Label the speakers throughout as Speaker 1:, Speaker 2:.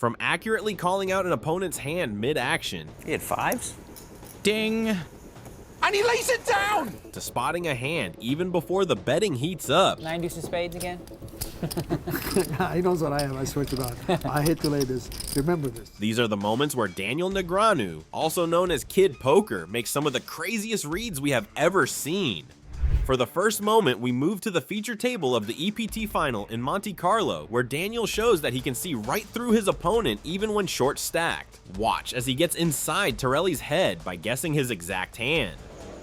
Speaker 1: From accurately calling out an opponent's hand mid-action.
Speaker 2: He had fives?
Speaker 3: Ding.
Speaker 4: And he lays it down!
Speaker 1: To spotting a hand even before the betting heats up.
Speaker 5: 9 deuce of spades again?
Speaker 6: He knows what I am. I swear to God. I hate to lay this. Remember this.
Speaker 1: These are the moments where Daniel Negreanu, also known as Kid Poker, makes some of the craziest reads we have ever seen. For the first moment, we move to the feature table of the EPT final in Monte Carlo, where Daniel shows that he can see right through his opponent even when short stacked. Watch as he gets inside Torelli's head by guessing his exact hand.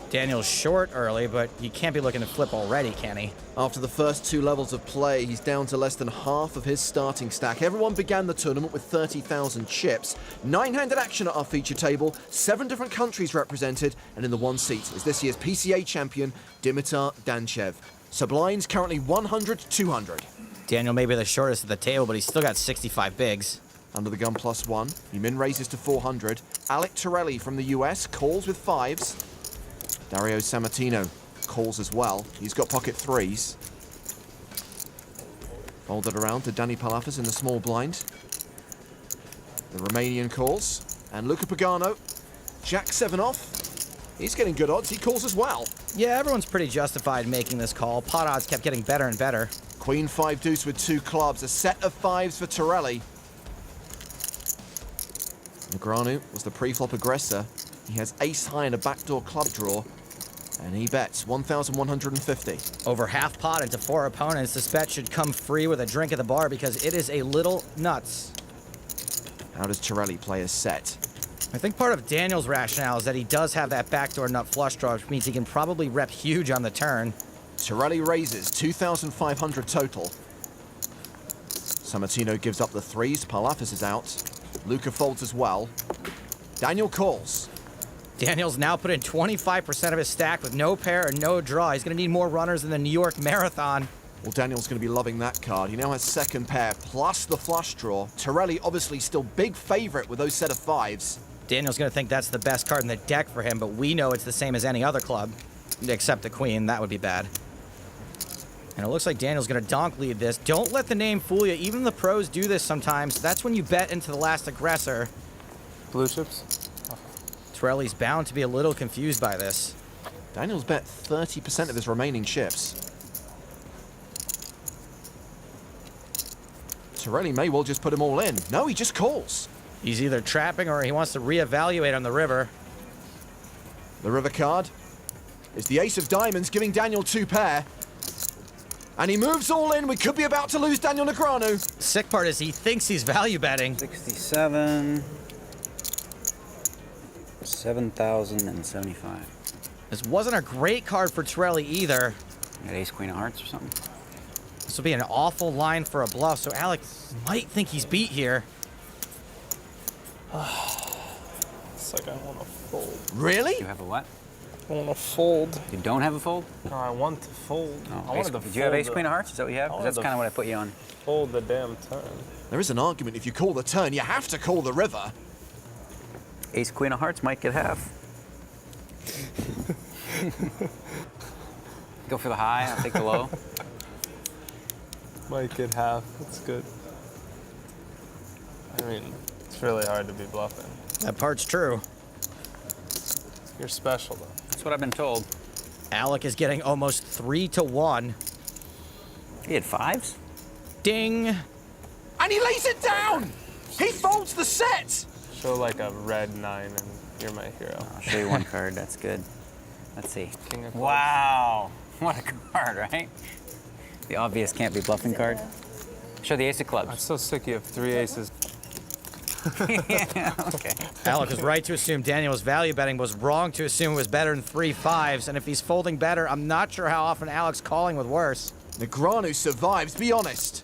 Speaker 3: Daniel's short early, but he can't be looking to flip already, can he?
Speaker 4: After the first 2 levels of play, he's down to less than half of his starting stack. Everyone began the tournament with 30,000 chips. 9-handed action at our feature table, 7 different countries represented, and in the 1 seat is this year's PCA champion, Dimitar Danchev. Sublime's currently 100-200.
Speaker 3: Daniel may be the shortest at the table, but he's still got 65 bigs.
Speaker 4: Under the gun +1, he min raises to 400. Alec Torelli from the US calls with 5s. Dario Sammartino calls as well. He's got pocket 3s. Folded around to Danny Palafas in the small blind. The Romanian calls. And Luca Pagano, Jack 7 off. He's getting good odds. He calls as well.
Speaker 3: Yeah, everyone's pretty justified in making this call. Pot odds kept getting better and better.
Speaker 4: Queen 5 deuce with 2 clubs. A set of 5s for Torelli. Negreanu was the pre-flop aggressor. He has ace high in a backdoor club draw, and he bets 1,150.
Speaker 3: Over half pot into 4 opponents, this bet should come free with a drink at the bar because it is a little nuts.
Speaker 4: How does Torelli play his set?
Speaker 3: I think part of Daniel's rationale is that he does have that backdoor nut flush draw, which means he can probably rep huge on the turn.
Speaker 4: Torelli raises 2,500 total. Sammartino gives up the 3s. Palafas is out. Luca folds as well. Daniel calls.
Speaker 3: Daniel's now put in 25% of his stack with no pair and no draw. He's going to need more runners in the New York Marathon.
Speaker 4: Well, Daniel's going to be loving that card. He now has second pair plus the flush draw. Torelli obviously still big favorite with those set of 5s.
Speaker 3: Daniel's going to think that's the best card in the deck for him, but we know it's the same as any other club, except the queen. That would be bad. And it looks like Daniel's going to donk lead this. Don't let the name fool you. Even the pros do this sometimes. That's when you bet into the last aggressor.
Speaker 7: Blue chips?
Speaker 3: Torelli's bound to be a little confused by this.
Speaker 4: Daniel's bet 30% of his remaining chips. Torelli may well just put him all in. No, he just calls.
Speaker 3: He's either trapping or he wants to reevaluate on the river.
Speaker 4: The river card is the ace of diamonds, giving Daniel 2 pair. And he moves all in. We could be about to lose Daniel Negreanu.
Speaker 3: Sick part is he thinks he's value betting.
Speaker 2: 67. 7,075.
Speaker 3: This wasn't a great card for Torelli either.
Speaker 2: Got ace queen of hearts or something?
Speaker 3: This will be an awful line for a bluff, so Alex might think he's beat here.
Speaker 7: It's like I want to fold.
Speaker 4: Really?
Speaker 2: You have a what?
Speaker 7: I want to fold.
Speaker 2: You don't have a fold?
Speaker 7: No, I want to fold.
Speaker 2: No.
Speaker 7: I wanted to
Speaker 2: Did you have ace
Speaker 7: fold
Speaker 2: queen of hearts? Is that what you have? 'Cause that's kind of what I put you on.
Speaker 7: Fold the damn turn.
Speaker 4: There is an argument. If you call the turn, you have to call the river.
Speaker 2: Ace queen of hearts might get half. Go for the high, I'll take the low.
Speaker 7: Might get half. That's good. I mean, it's really hard to be bluffing.
Speaker 3: That part's true.
Speaker 7: You're special, though.
Speaker 2: That's what I've been told.
Speaker 3: Alec is getting almost 3-1.
Speaker 2: He had 5s?
Speaker 3: Ding.
Speaker 4: And he lays it down! He folds the set!
Speaker 7: Show like a red 9 and you're my hero.
Speaker 2: I'll show you one card, that's good. Let's see.
Speaker 7: King of clubs.
Speaker 2: Wow! What a card, right? The obvious can't be bluffing card. Show the ace of
Speaker 7: I'm
Speaker 2: clubs.
Speaker 7: so sick you have 3 aces.
Speaker 2: Yeah, okay.
Speaker 3: Alec was right to assume Daniel was value betting, was wrong to assume it was better than 3 5s, and if he's folding better, I'm not sure how often Alec's calling with worse.
Speaker 4: Negreanu survives, be honest.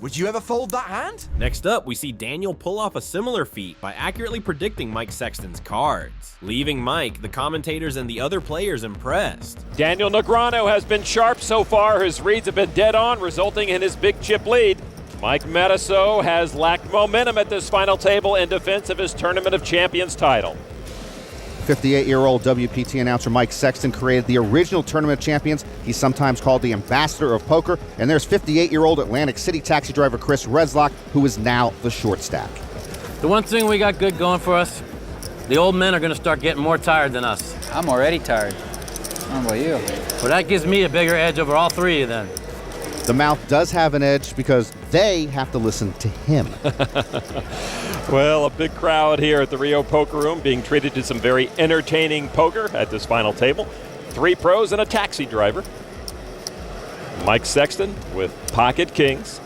Speaker 4: Would you ever fold that hand?
Speaker 1: Next up, we see Daniel pull off a similar feat by accurately predicting Mike Sexton's cards, leaving Mike, the commentators, and the other players impressed.
Speaker 8: Daniel Negreanu has been sharp so far. His reads have been dead on, resulting in his big chip lead. Mike Matusow has lacked momentum at this final table in defense of his Tournament of Champions title.
Speaker 9: 58-year-old WPT announcer Mike Sexton created the original Tournament of Champions. He's sometimes called the ambassador of poker. And there's 58-year-old Atlantic City taxi driver Chris Reslock, who is now the short stack.
Speaker 5: The one thing we got good going for us, the old men are going to start getting more tired than us.
Speaker 2: I'm already tired. How about you?
Speaker 5: Well, that gives me a bigger edge over all three of you then.
Speaker 9: The mouth does have an edge because they have to listen to him.
Speaker 8: Well, a big crowd here at the Rio Poker Room being treated to some very entertaining poker at this final table. 3 pros and a taxi driver. Mike Sexton with pocket kings.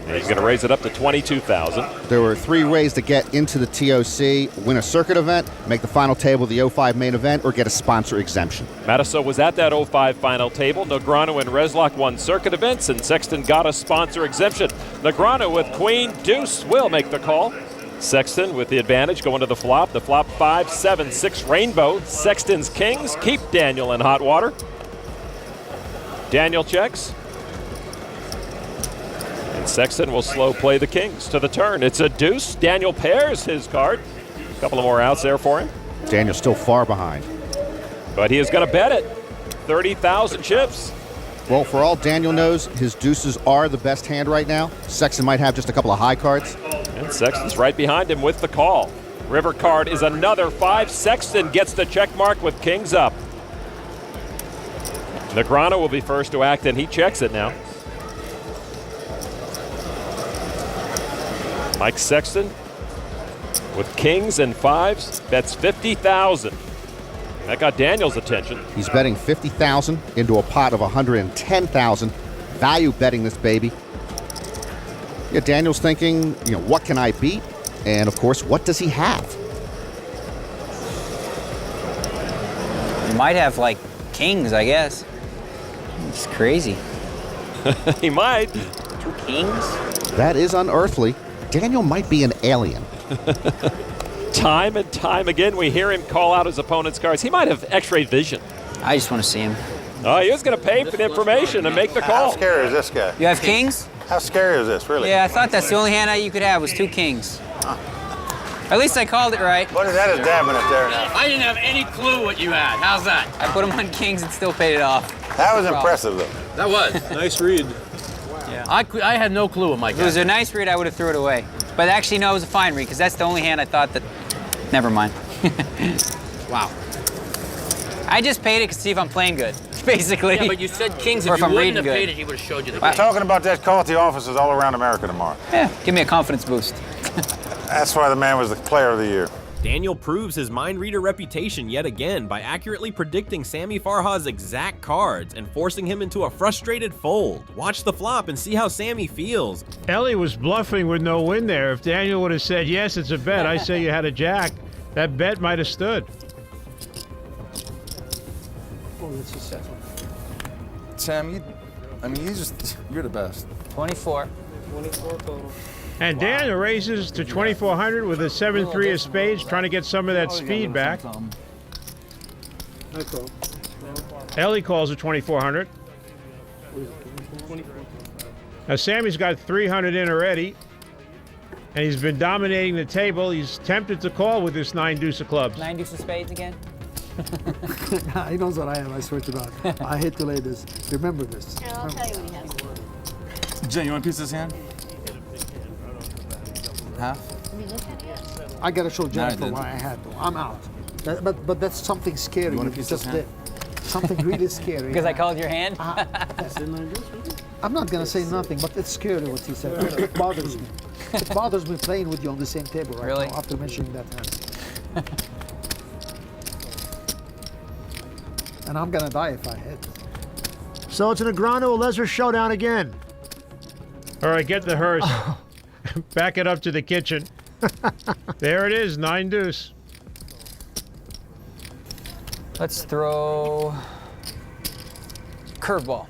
Speaker 8: And he's going to raise it up to 22,000.
Speaker 9: There were 3 ways to get into the TOC: win a circuit event, make the final table of the 05 main event, or get a sponsor exemption.
Speaker 8: Matusow was at that 05 final table. Negreanu and Reslok won circuit events, and Sexton got a sponsor exemption. Negreanu with queen deuce will make the call. Sexton with the advantage going to the flop. The flop 5, 7, 6 rainbow. Sexton's kings keep Daniel in hot water. Daniel checks. And Sexton will slow play the kings to the turn. It's a deuce. Daniel pairs his card. A couple of more outs there for him.
Speaker 9: Daniel's still far behind.
Speaker 8: But he is going to bet it. 30,000 chips.
Speaker 9: Well, for all Daniel knows, his deuces are the best hand right now. Sexton might have just a couple of high cards.
Speaker 8: And Sexton's right behind him with the call. River card is another 5. Sexton gets the check mark with kings up. Negreanu will be first to act, and he checks it now. Mike Sexton with kings and 5s bets 50,000. That got Daniel's attention.
Speaker 9: He's betting 50,000 into a pot of 110,000. Value betting this baby. Yeah, Daniel's thinking, what can I beat? And of course, what does he have?
Speaker 2: You might have like kings, I guess. It's crazy.
Speaker 8: He might.
Speaker 2: 2 kings?
Speaker 9: That is unearthly. Daniel might be an alien.
Speaker 8: Time and time again, we hear him call out his opponent's cards. He might have x-ray vision.
Speaker 2: I just want to see him.
Speaker 8: Oh, he was going to pay for the information and make the call.
Speaker 10: How scary is this guy?
Speaker 2: You have kings?
Speaker 10: How scary is this, really?
Speaker 2: Yeah, I thought that's the only hand you could have was 2 kings. At least I called it right.
Speaker 10: What is that is dabbing it there now?
Speaker 5: I didn't have any clue what you had. How's that?
Speaker 2: I put him on kings and still paid it off.
Speaker 10: That was impressive, though.
Speaker 5: That was.
Speaker 7: Nice read.
Speaker 5: Yeah. I had no clue what Mike
Speaker 2: If it was a nice read, I would have threw it away. But actually, no, it was a fine read, because that's the only hand I thought that... Never mind.
Speaker 5: Wow.
Speaker 2: I just paid it to see if I'm playing good, basically.
Speaker 5: Yeah, but you said kings.
Speaker 2: Or
Speaker 5: If
Speaker 2: if
Speaker 5: you
Speaker 2: I'm
Speaker 5: wouldn't
Speaker 2: reading
Speaker 5: have
Speaker 2: good.
Speaker 5: paid it, he would have showed you the
Speaker 10: We're
Speaker 5: king.
Speaker 10: talking about that call at the offices all around America tomorrow.
Speaker 2: Yeah, give me a confidence boost.
Speaker 10: That's why the man was the player of the year.
Speaker 1: Daniel proves his mind reader reputation yet again by accurately predicting Sammy Farha's exact cards and forcing him into a frustrated fold. Watch the flop and see how Sammy feels.
Speaker 11: Ellie was bluffing with no win there. If Daniel would have said, yes, it's a bet, I say you had a jack, that bet might have stood.
Speaker 6: Oh, let's just settle.
Speaker 12: Sam, you're the best.
Speaker 2: 24.
Speaker 6: 24 total.
Speaker 11: And Daniel raises to 2,400 with a 7-3 of spades, trying to get some of that speed back.
Speaker 6: I call.
Speaker 11: Ellie calls at 2,400. Now Sammy's got 300 in already, and he's been dominating the table. He's tempted to call with this 9 deuce of clubs.
Speaker 2: 9 deuce of spades again?
Speaker 6: He knows what I am, I swear to God. I hate to lay this. Remember this.
Speaker 13: Yeah, I'll tell you when he has to.
Speaker 12: Jen, you want a piece of this hand? Half?
Speaker 6: I gotta show
Speaker 12: No, I
Speaker 6: Jennifer
Speaker 12: didn't.
Speaker 6: why I had to. I'm out. But that's something scary.
Speaker 12: You want a piece of
Speaker 6: just
Speaker 12: this hand?
Speaker 6: did. Something really scary.
Speaker 2: Because I called your hand?
Speaker 6: I'm not gonna say nothing, but it's scary what he said. It bothers me. It bothers me playing with you on the same table right
Speaker 2: Really?
Speaker 6: now after mentioning that hand. And I'm gonna die if I hit.
Speaker 14: So it's an Negreanu Lesnar showdown again.
Speaker 11: All right, get the hearse. Back it up to the kitchen. There it is, 9 deuce.
Speaker 2: Let's throw... curveball.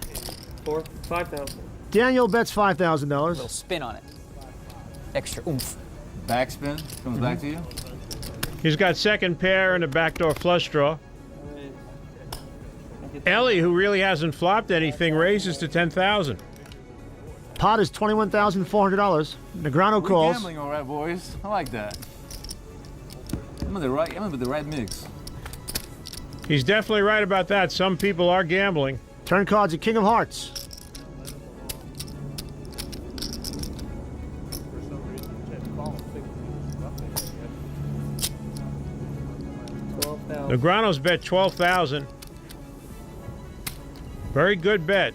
Speaker 14: 5,000. Daniel bets $5,000.
Speaker 2: A little spin on it. Extra oomph.
Speaker 12: Backspin comes back to you.
Speaker 11: He's got second pair and a backdoor flush draw. Ellie, who really hasn't flopped anything, raises to 10,000.
Speaker 14: Pot is $21,400. Negreanu
Speaker 12: We're
Speaker 14: calls.
Speaker 12: gambling, all right, boys. I like that. I'm with the right mix.
Speaker 11: He's definitely right about that. Some people are gambling.
Speaker 14: Turn cards at King of Hearts.
Speaker 11: Negreanu's bet 12,000. Very good bet.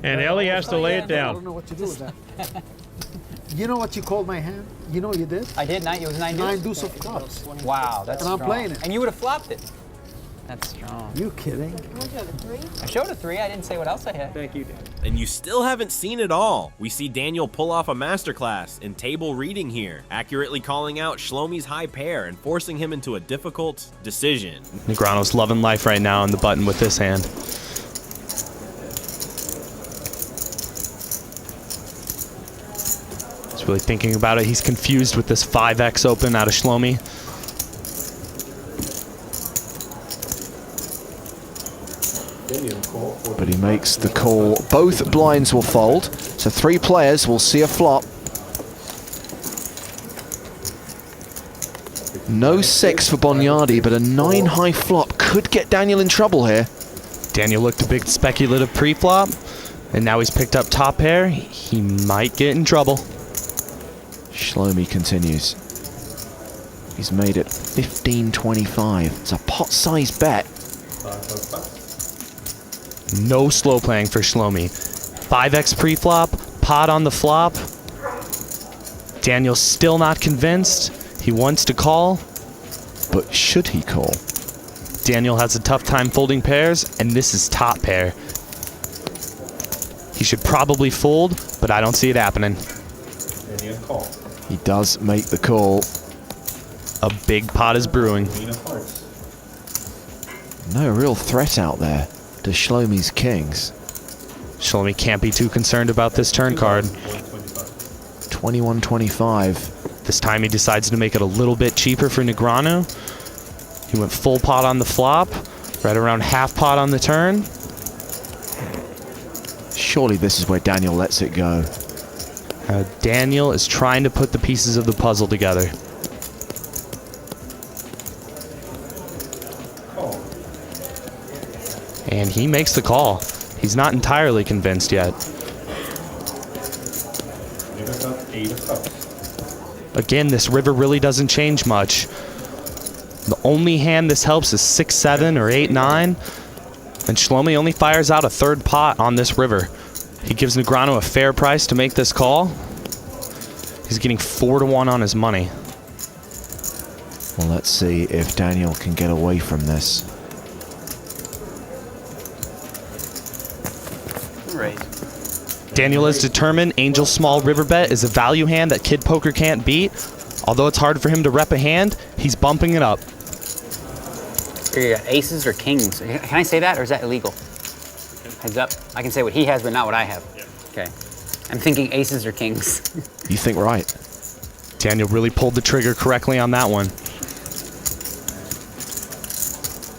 Speaker 11: And Ellie has to lay it
Speaker 6: I
Speaker 11: down.
Speaker 6: don't know what to do with that. You know what you called my hand? You know you did?
Speaker 2: I did. It was 9 deuce.
Speaker 6: 9 deuce of clubs.
Speaker 2: Wow, that's
Speaker 6: And I'm
Speaker 2: strong.
Speaker 6: playing it.
Speaker 2: And you would have flopped it. That's strong.
Speaker 6: You kidding?
Speaker 2: I showed a 3. I didn't say what else I had.
Speaker 11: Thank you, Dan.
Speaker 1: And you still haven't seen it all. We see Daniel pull off a masterclass in table reading here, accurately calling out Shlomi's high pair and forcing him into a difficult decision.
Speaker 15: Negreanu's loving life right now on the button with this hand. He's really thinking about it. He's confused with this 5x open out of Shlomi.
Speaker 4: But he makes the call. Both blinds will fold, so 3 players will see a flop. No 6 for Bonyardi, but a 9 high flop could get Daniel in trouble here.
Speaker 15: Daniel looked a big speculative pre-flop, and now he's picked up top pair. He might get in trouble.
Speaker 4: Shlomi continues. He's made it 15-25. It's a pot-sized bet.
Speaker 15: No slow playing for Shlomi. 5x pre-flop, pot on the flop. Daniel's still not convinced. He wants to call.
Speaker 4: But should he call?
Speaker 15: Daniel has a tough time folding pairs, and this is top pair. He should probably fold, but I don't see it happening.
Speaker 4: He does make the call.
Speaker 15: A big pot is brewing.
Speaker 4: No real threat out there to Shlomi's kings.
Speaker 15: Shlomi can't be too concerned about this turn card.
Speaker 4: 21-25.
Speaker 15: This time he decides to make it a little bit cheaper for Negreanu. He went full pot on the flop, right around half pot on the turn.
Speaker 4: Surely this is where Daniel lets it go.
Speaker 15: Daniel is trying to put the pieces of the puzzle together. And he makes the call. He's not entirely convinced yet. Again, this river really doesn't change much. The only hand this helps is 6-7 or 8-9. And Shlomi only fires out a third pot on this river. He gives Negreanu a fair price to make this call. He's getting 4-1 on his money.
Speaker 4: Well, let's see if Daniel can get away from this.
Speaker 15: Daniel is determined. Angel small river bet is a value hand that Kid Poker can't beat. Although it's hard for him to rep a hand, he's bumping it up.
Speaker 2: Aces or kings? Can I say that, or is that illegal? Heads up. I can say what he has, but not what I have. Okay. I'm thinking aces or kings.
Speaker 4: You think right.
Speaker 15: Daniel really pulled the trigger correctly on that one.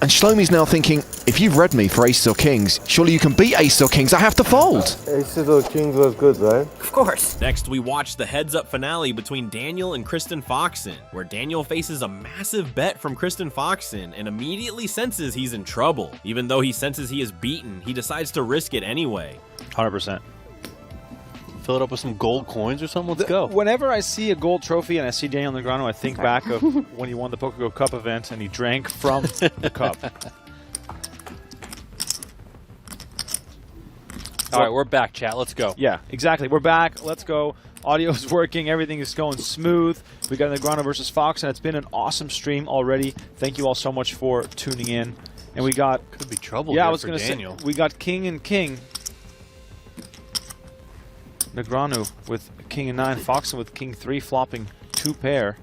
Speaker 4: And Shlomi's now thinking, if you've read me for aces or kings, surely you can beat aces or kings. I have to fold.
Speaker 16: Aces or kings was good, right?
Speaker 2: Of course.
Speaker 1: Next, we watch the heads-up finale between Daniel and Kristen Foxen, where Daniel faces a massive bet from Kristen Foxen and immediately senses he's in trouble. Even though he senses he is beaten, he decides to risk it anyway.
Speaker 17: 100%.
Speaker 5: Fill it up with some gold coins or something. Let's go.
Speaker 17: Whenever I see a gold trophy and I see Daniel Negreanu, I think back of when he won the PokerGo Cup event and he drank from the cup.
Speaker 5: All right, we're back, chat. Let's go.
Speaker 17: Yeah, exactly. We're back. Let's go. Audio's working. Everything is going smooth. We got Negreanu versus Foxen. It's been an awesome stream already. Thank you all so much for tuning in. And we got...
Speaker 5: Could be trouble
Speaker 17: yeah,
Speaker 5: here
Speaker 17: I was
Speaker 5: for
Speaker 17: gonna
Speaker 5: Daniel.
Speaker 17: say, we got king and king. Negreanu with king and 9. Foxen with king 3, flopping 2 pair.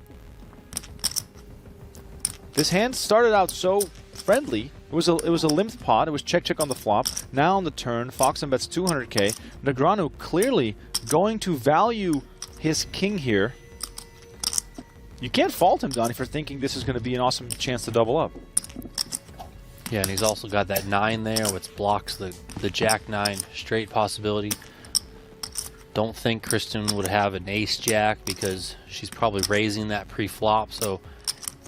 Speaker 17: This hand started out so friendly. It was a limped pot. It was check on the flop. Now on the turn, Foxen bets 200k. Negreanu clearly going to value his king here. You can't fault him, Donnie, for thinking this is going to be an awesome chance to double up.
Speaker 5: Yeah, and he's also got that 9 there, which blocks the Jack-9 straight possibility. Don't think Kristen would have an ace-jack because she's probably raising that pre-flop, so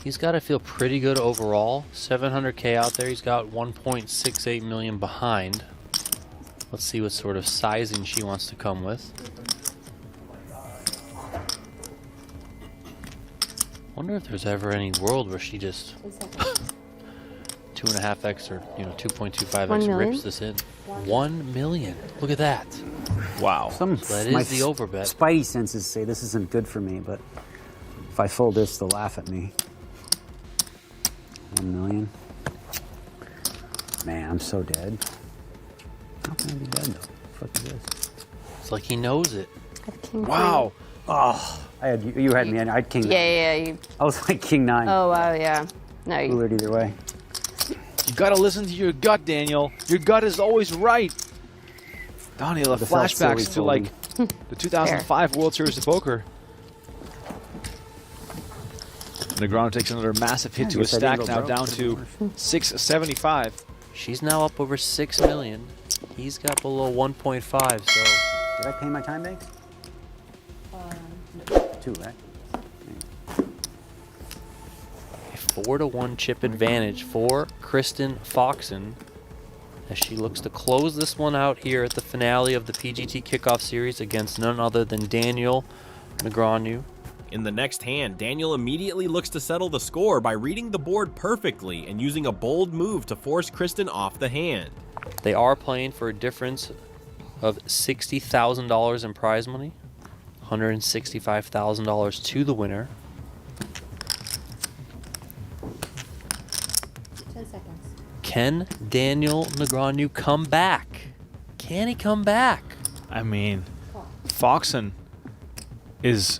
Speaker 5: He's got to feel pretty good overall. 700K out there. He's got 1.68 million behind. Let's see what sort of sizing she wants to come with. Wonder if there's ever any world where she just 2.5x or 2.25x rips this in. 1 million. Look at that.
Speaker 17: Wow.
Speaker 5: So that is the overbet.
Speaker 2: Spidey senses say this isn't good for me, but if I fold this, they'll laugh at me. 1 million. Man, I'm so dead. How can I be dead though? What the fuck is this?
Speaker 5: It's like he knows it.
Speaker 17: Wow.
Speaker 2: Oh, I had you had me. I had king.
Speaker 13: Yeah.
Speaker 2: I was like king 9.
Speaker 13: Oh wow, yeah. No, you.
Speaker 2: Blew it either way.
Speaker 17: You gotta listen to your gut, Daniel. Your gut is always right. Daniel, the flashbacks to like the 2005 World Series of Poker. Negreanu takes another massive hit to his stack, now down to 675.
Speaker 5: She's now up over 6 million. He's got below 1.5, so.
Speaker 2: Did I pay my time banks? 2, right?
Speaker 5: A 4-to-1 chip advantage for Kristen Foxen as she looks to close this one out here at the finale of the PGT Kickoff Series against none other than Daniel Negreanu.
Speaker 1: In the next hand, Daniel immediately looks to settle the score by reading the board perfectly and using a bold move to force Kristen off the hand.
Speaker 5: They are playing for a difference of $60,000 in prize money, $165,000 to the winner.
Speaker 13: 10 seconds.
Speaker 5: Can Daniel Negreanu come back? Can he come back?
Speaker 17: I mean, Foxen is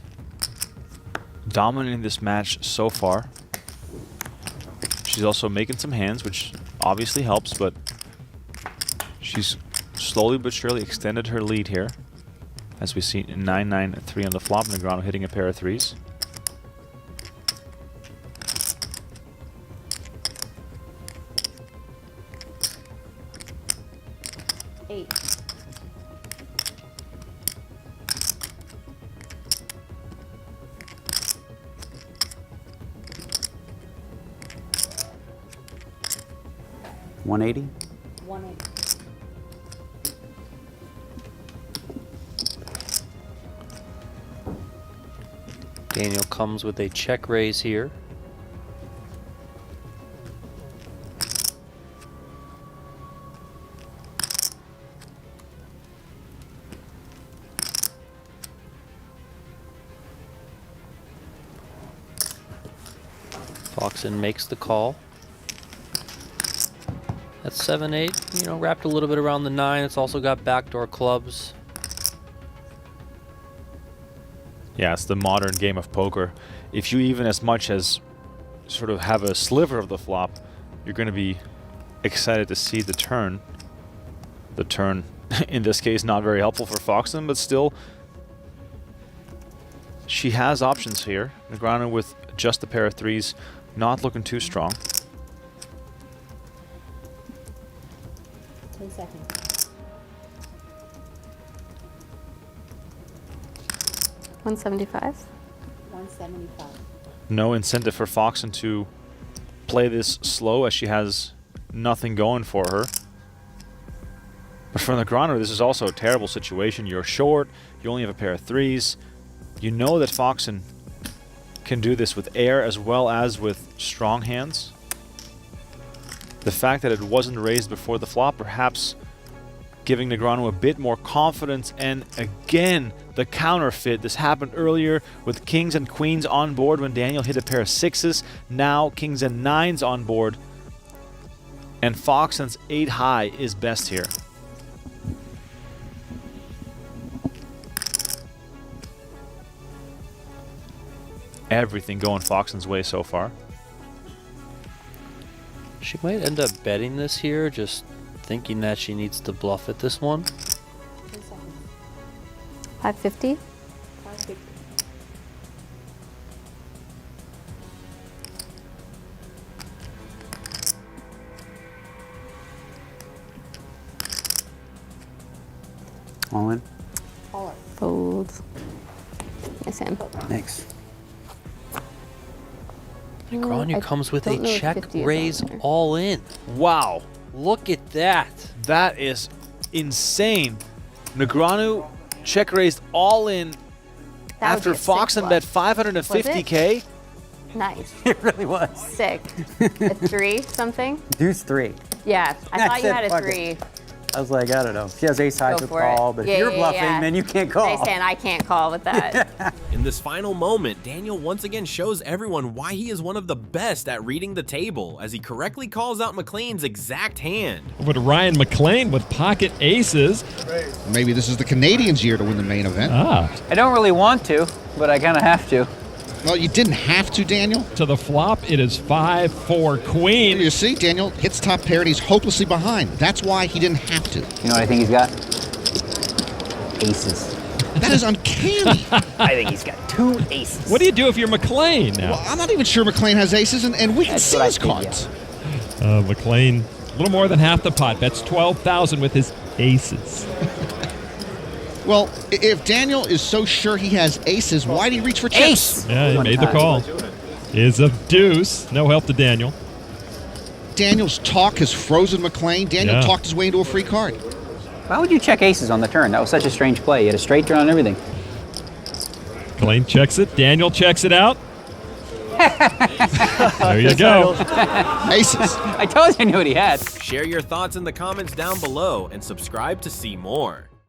Speaker 17: dominating this match so far. She's also making some hands, which obviously helps, but she's slowly but surely extended her lead here. As we see 9-9-3 on the flop, Negreanu hitting a pair of threes.
Speaker 2: $180.
Speaker 13: 180.
Speaker 5: Daniel comes with a check raise here. Foxen makes the call. That's 7-8, wrapped a little bit around the 9. It's also got backdoor clubs.
Speaker 17: Yeah, it's the modern game of poker. If you even as much as sort of have a sliver of the flop, you're going to be excited to see the turn. The turn, in this case, not very helpful for Foxen, but still, she has options here. Negreanu with just a pair of threes, not looking too strong.
Speaker 13: 10 seconds. 175. 175.
Speaker 17: No incentive for Foxen to play this slow as she has nothing going for her. But for Negreanu, this is also a terrible situation. You're short, you only have a pair of threes. You know that Foxen can do this with air as well as with strong hands. The fact that it wasn't raised before the flop, perhaps giving Negreanu a bit more confidence. And again, the counterfeit. This happened earlier with kings and queens on board when Daniel hit a pair of sixes. Now kings and nines on board. And Foxen's 8 high is best here. Everything going Foxen's way so far.
Speaker 5: She might end up betting this here, just thinking that she needs to bluff at this one.
Speaker 13: 550. 550.
Speaker 2: All in.
Speaker 13: Fold. Yes, Sam.
Speaker 2: Thanks.
Speaker 5: Negreanu
Speaker 13: I
Speaker 5: comes with
Speaker 13: don't
Speaker 5: a
Speaker 13: know if
Speaker 5: check
Speaker 13: 50 is
Speaker 5: raise
Speaker 13: on there.
Speaker 5: all in.
Speaker 17: Wow.
Speaker 5: Look at that.
Speaker 17: That is insane. Negreanu check raised all in
Speaker 13: That would
Speaker 17: after
Speaker 13: be a sick
Speaker 17: Foxen
Speaker 13: bluff.
Speaker 17: bet 550K.
Speaker 13: Nice.
Speaker 2: It really was.
Speaker 13: Sick. A 3 something?
Speaker 2: Deuce 3.
Speaker 13: Yeah, I thought you
Speaker 2: said
Speaker 13: had a
Speaker 2: fuck
Speaker 13: 3.
Speaker 2: it. I was like, I don't know. She has ace high
Speaker 13: Go
Speaker 2: to
Speaker 13: for
Speaker 2: call,
Speaker 13: it.
Speaker 2: but
Speaker 13: Yeah,
Speaker 2: if you're
Speaker 13: yeah,
Speaker 2: bluffing,
Speaker 13: yeah.
Speaker 2: then you can't call.
Speaker 13: Nice hand. I can't call with that.
Speaker 1: In this final moment, Daniel once again shows everyone why he is one of the best at reading the table, as he correctly calls out McLean's exact hand.
Speaker 8: Over to Ryan McLean with pocket aces.
Speaker 9: Maybe this is the Canadians' year to win the main event.
Speaker 2: I don't really want to, but I kind of have to.
Speaker 9: Well, you didn't have to, Daniel.
Speaker 8: To the flop, it is 5-4 queen.
Speaker 9: You see, Daniel hits top pair and he's hopelessly behind. That's why he didn't have to.
Speaker 2: You know what I think he's got? Aces.
Speaker 9: That is uncanny.
Speaker 2: I think he's got 2 aces.
Speaker 8: What do you do if you're McLean now?
Speaker 9: Well, I'm not even sure McLean has aces, and we can
Speaker 2: That's
Speaker 9: see
Speaker 2: what I
Speaker 9: his
Speaker 2: think,
Speaker 9: cards.
Speaker 8: McLean, a little more than half the pot. Bets 12,000 with his aces.
Speaker 9: Well, if Daniel is so sure he has aces, why did he reach for chips?
Speaker 8: Yeah, he made the call. Is a deuce. No help to Daniel.
Speaker 9: Daniel's talk has frozen McLean. Daniel
Speaker 8: Yeah.
Speaker 9: talked his way into a free card.
Speaker 2: Why would you check aces on the turn? That was such a strange play. You had a straight turn on everything.
Speaker 8: McLean checks it. Daniel checks it out. There you go.
Speaker 9: Aces.
Speaker 2: I told you I knew what he had.
Speaker 1: Share your thoughts in the comments down below and subscribe to see more.